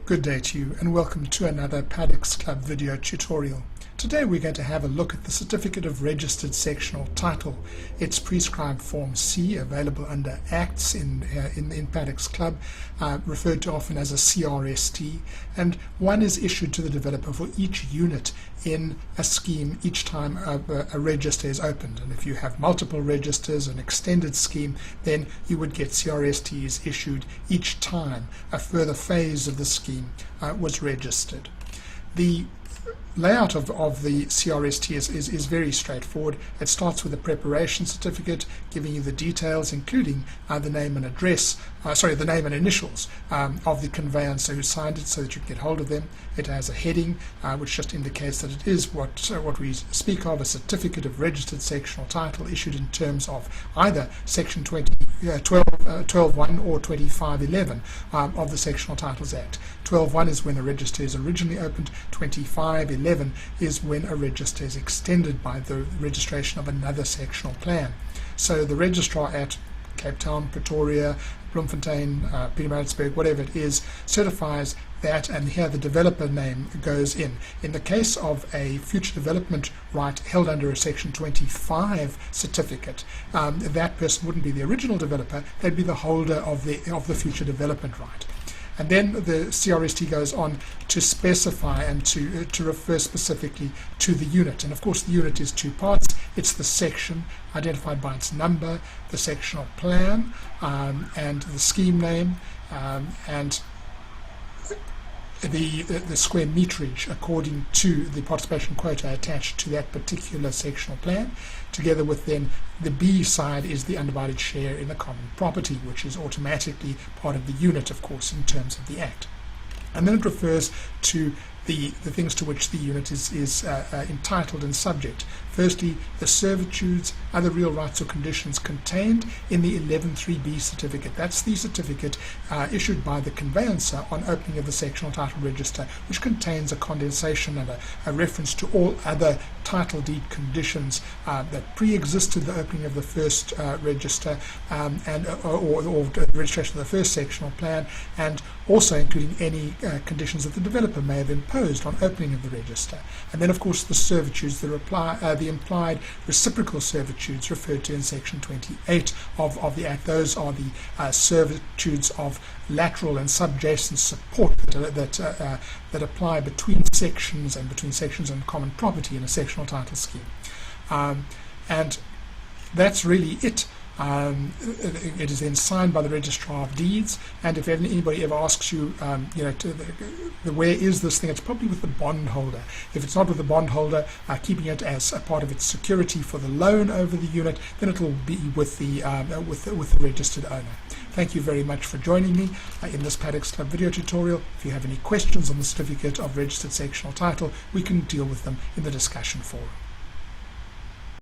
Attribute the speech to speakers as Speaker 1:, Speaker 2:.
Speaker 1: Good day to you and welcome to another Paddocks Club video tutorial. Today we're going to have a look at the Certificate of Registered Sectional Title. It's prescribed Form C, available under Acts in Paddocks Club, referred to often as a CRST, and one is issued to the developer for each unit in a scheme each time a register is opened. And if you have multiple registers, an extended scheme, then you would get CRSTs issued each time a further phase of the scheme was registered. The layout of the CRST is very straightforward. It starts with a preparation certificate giving you the details, including the name and address, the name and initials of the conveyancer who signed it, so that you can get hold of them. It has a heading which just indicates that it is what we speak of, a Certificate of Registered Sectional Title issued in terms of either Section 12.1 or 25.11 of the Sectional Titles Act. 12.1 is when a register is originally opened. 25.11 is when a register is extended by the registration of another sectional plan. So the registrar at Cape Town, Pretoria, Bloemfontein, Pietermaritzburg, whatever it is, certifies that, and here the developer name goes in. In the case of a future development right held under a Section 25 certificate, that person wouldn't be the original developer, they'd be the holder of the future development right. And then the CRST goes on to specify and to refer specifically to the unit. And of course the unit is two parts. It's the section identified by its number, the sectional plan, and the scheme name, and the square meterage according to the participation quota attached to that particular sectional plan, together with then the B side is the undivided share in the common property, which is automatically part of the unit, of course, in terms of the Act. And then it refers to the things to which the unit is entitled and subject. Firstly, the servitudes, other real rights or conditions contained in the 11.3b certificate. That's the certificate issued by the conveyancer on opening of the sectional title register, which contains a condensation and a reference to all other title deed conditions that pre-existed the opening of the first register or the registration of the first sectional plan, and also including any conditions that the developer may have imposed on opening of the register. And then of course the servitudes, the implied reciprocal servitudes referred to in Section 28 of the Act. Those are the servitudes of lateral and subjacent support that apply between sections and common property in a sectional title scheme. And that's really it. It is then signed by the Registrar of Deeds, and if anybody ever asks you, where is this thing, it's probably with the bondholder. If it's not with the bondholder, keeping it as a part of its security for the loan over the unit, then it will be with the registered owner. Thank you very much for joining me in this Paddocks Club video tutorial. If you have any questions on the Certificate of Registered Sectional Title, we can deal with them in the discussion forum.